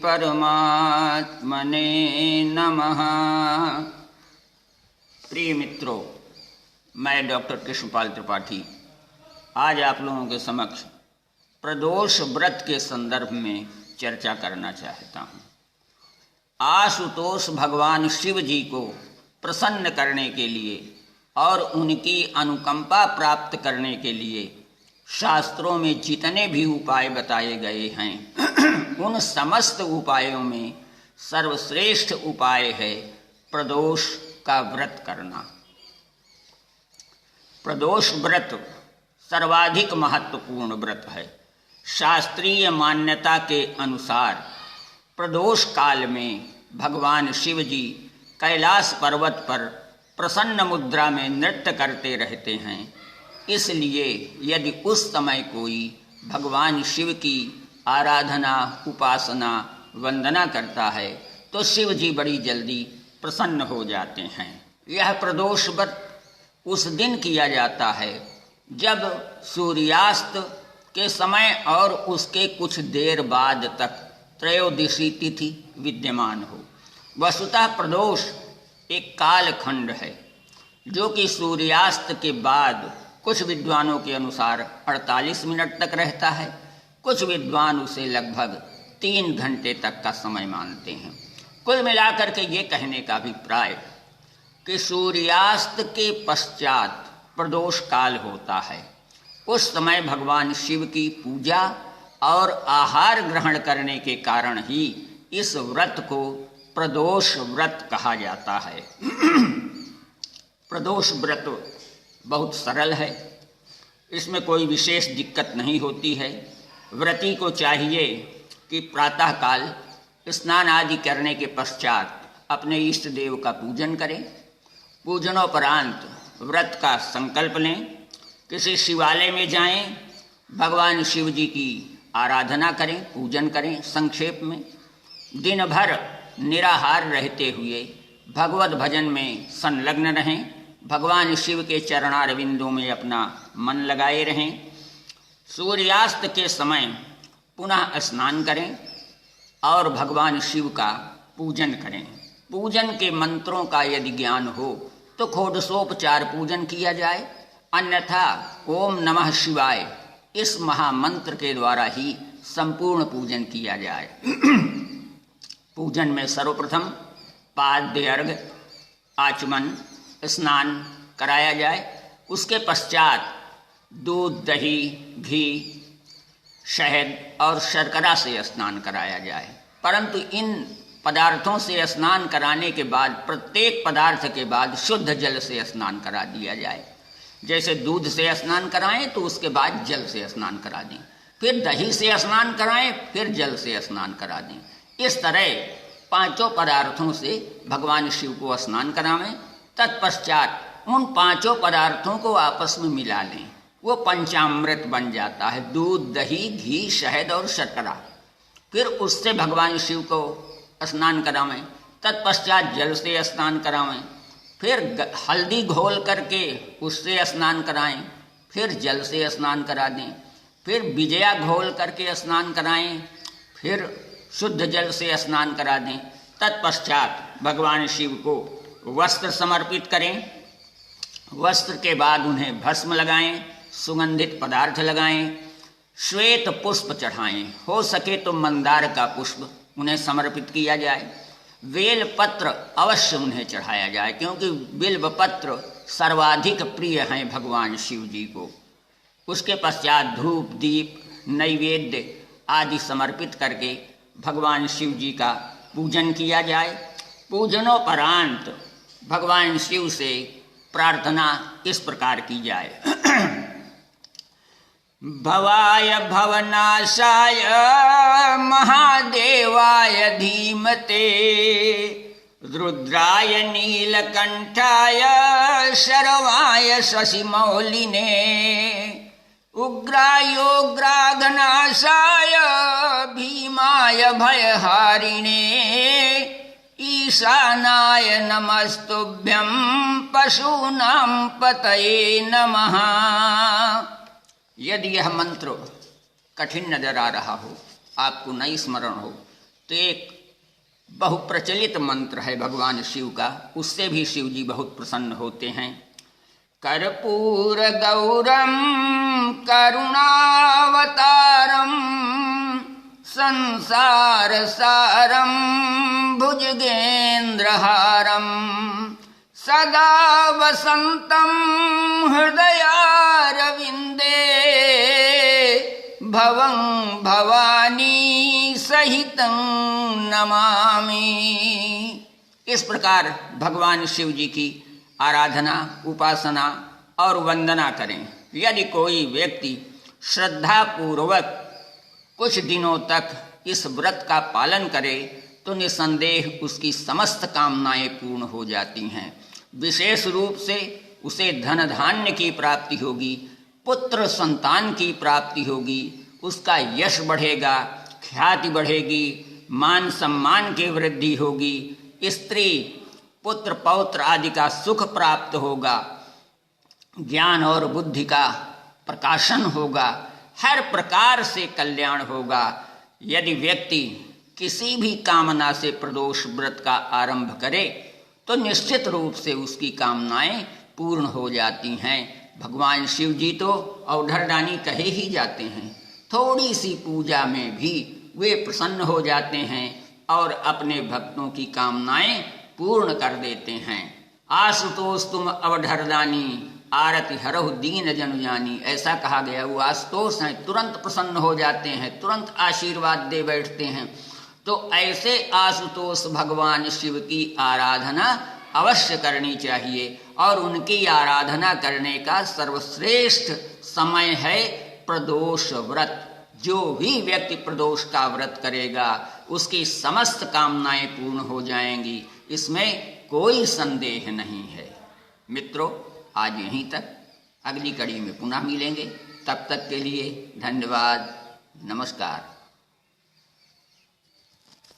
परमात्मने नमः। प्रिय मित्रों, मैं डॉक्टर कृष्णपाल त्रिपाठी आज आप लोगों के समक्ष प्रदोष व्रत के संदर्भ में चर्चा करना चाहता हूँ। आशुतोष भगवान शिव जी को प्रसन्न करने के लिए और उनकी अनुकंपा प्राप्त करने के लिए शास्त्रों में जितने भी उपाय बताए गए हैं उन समस्त उपायों में सर्वश्रेष्ठ उपाय है प्रदोष का व्रत करना। प्रदोष व्रत सर्वाधिक महत्वपूर्ण व्रत है। शास्त्रीय मान्यता के अनुसार प्रदोष काल में भगवान शिव जी कैलाश पर्वत पर प्रसन्न मुद्रा में नृत्य करते रहते हैं। इसलिए यदि उस समय कोई भगवान शिव की आराधना, उपासना, वंदना करता है तो शिव जी बड़ी जल्दी प्रसन्न हो जाते हैं। यह प्रदोष व्रत उस दिन किया जाता है जब सूर्यास्त के समय और उसके कुछ देर बाद तक त्रयोदशी तिथि विद्यमान हो। वस्तुतः प्रदोष एक कालखंड है जो कि सूर्यास्त के बाद कुछ विद्वानों के अनुसार 48 मिनट तक रहता है। कुछ विद्वान उसे लगभग 3 घंटे तक का समय मानते हैं। कुल मिलाकर के ये कहने का अभिप्राय कि सूर्यास्त के पश्चात प्रदोष काल होता है। उस समय भगवान शिव की पूजा और आहार ग्रहण करने के कारण ही इस व्रत को प्रदोष व्रत कहा जाता है। प्रदोष व्रत बहुत सरल है, इसमें कोई विशेष दिक्कत नहीं होती है। व्रती को चाहिए कि प्रातःकाल स्नान आदि करने के पश्चात अपने इष्ट देव का पूजन करें। पूजनोपरांत व्रत का संकल्प लें, किसी शिवालय में जाएं, भगवान शिव जी की आराधना करें, पूजन करें। संक्षेप में दिन भर निराहार रहते हुए भगवत भजन में संलग्न रहें। भगवान शिव के चरणारविंदों में अपना मन लगाए रहें। सूर्यास्त के समय पुनः स्नान करें और भगवान शिव का पूजन करें। पूजन के मंत्रों का यदि ज्ञान हो तो षोडशोपचार पूजन किया जाए, अन्यथा ओम नमः शिवाय इस महामंत्र के द्वारा ही संपूर्ण पूजन किया जाए। पूजन में सर्वप्रथम पाद्य अर्घ्य, आचमन, स्नान कराया जाए। उसके पश्चात दूध, दही, घी, शहद और शर्करा से स्नान कराया जाए। परंतु इन पदार्थों से स्नान कराने के बाद प्रत्येक पदार्थ के बाद शुद्ध जल से स्नान करा दिया जाए। जैसे दूध से स्नान कराएं तो उसके बाद जल से स्नान करा दें, फिर दही से स्नान कराएं, फिर जल से स्नान करा दें। इस तरह 5 पदार्थों से भगवान शिव को स्नान करावें। तत्पश्चात उन 5 पदार्थों को आपस में मिला लें, वो पंचामृत बन जाता है। दूध, दही, घी, शहद और शर्करा। फिर उससे भगवान शिव को स्नान करावें। तत्पश्चात जल से स्नान करावें, फिर हल्दी घोल करके उससे स्नान कराएं, फिर जल से स्नान करा दें, फिर विजया घोल करके स्नान कराएं, फिर शुद्ध जल से स्नान करा दें। तत्पश्चात भगवान शिव को वस्त्र समर्पित करें। वस्त्र के बाद उन्हें भस्म लगाएं, सुगंधित पदार्थ लगाएं, श्वेत पुष्प चढ़ाएं। हो सके तो मंदार का पुष्प उन्हें समर्पित किया जाए। बेल पत्र अवश्य उन्हें चढ़ाया जाए, क्योंकि बिल्व पत्र सर्वाधिक प्रिय हैं भगवान शिव जी को। उसके पश्चात धूप, दीप, नैवेद्य आदि समर्पित करके भगवान शिव जी का पूजन किया जाए। पूजनोपरांत भगवान शिव से प्रार्थना इस प्रकार की जाए। भवाय भवनाशाय महादेवाय धीमते रुद्राय नीलकंठाय शर्वाय शशिमौलिने उग्रायोग्राघनाशाय भीमाय भयहारिणे ईशानाय नमस्तुभ्यं पशूनां पतये नमः। यदि यह मंत्र कठिन नजर आ रहा हो, आपको नहीं स्मरण हो, तो एक बहुप्रचलित मंत्र है भगवान शिव का, उससे भी शिव जी बहुत प्रसन्न होते हैं। कर्पूर गौरम करुणावतारम संसार सारम भुजगेंद्रहारम सदा वसंतम हृदयारविंदे भवं भवानी सहितं नमामि। इस प्रकार भगवान शिव जी की आराधना, उपासना और वंदना करें। यदि कोई व्यक्ति श्रद्धा पूर्वक कुछ दिनों तक इस व्रत का पालन करे तो निसंदेह उसकी समस्त कामनाएं पूर्ण हो जाती हैं। विशेष रूप से उसे धन धान्य की प्राप्ति होगी, पुत्र संतान की प्राप्ति होगी, उसका यश बढ़ेगा, ख्याति बढ़ेगी, मान सम्मान की वृद्धि होगी, स्त्री पुत्र पौत्र आदि का सुख प्राप्त होगा, ज्ञान और बुद्धि का प्रकाशन होगा, हर प्रकार से कल्याण होगा। यदि व्यक्ति किसी भी कामना से प्रदोष व्रत का आरंभ करे तो निश्चित रूप से उसकी कामनाएं पूर्ण हो जाती हैं। भगवान शिव जी तो अवधरदानी कहे ही जाते हैं। थोड़ी सी पूजा में भी वे प्रसन्न हो जाते हैं और अपने भक्तों की कामनाएं पूर्ण कर देते हैं। आशुतोष तुम अवधरदानी आरति हरहु दीन जन जानी, ऐसा कहा गया। वो आशुतोष हैं, तुरंत प्रसन्न हो जाते हैं, तुरंत आशीर्वाद दे बैठते हैं। तो ऐसे आशुतोष भगवान शिव की आराधना अवश्य करनी चाहिए और उनकी आराधना करने का सर्वश्रेष्ठ समय है प्रदोष व्रत। जो भी व्यक्ति प्रदोष का व्रत करेगा उसकी समस्त कामनाएं पूर्ण हो जाएंगी, इसमें कोई संदेह नहीं है। मित्रों, आज यहीं तक, अगली कड़ी में पुनः मिलेंगे। तब तक के लिए धन्यवाद, नमस्कार।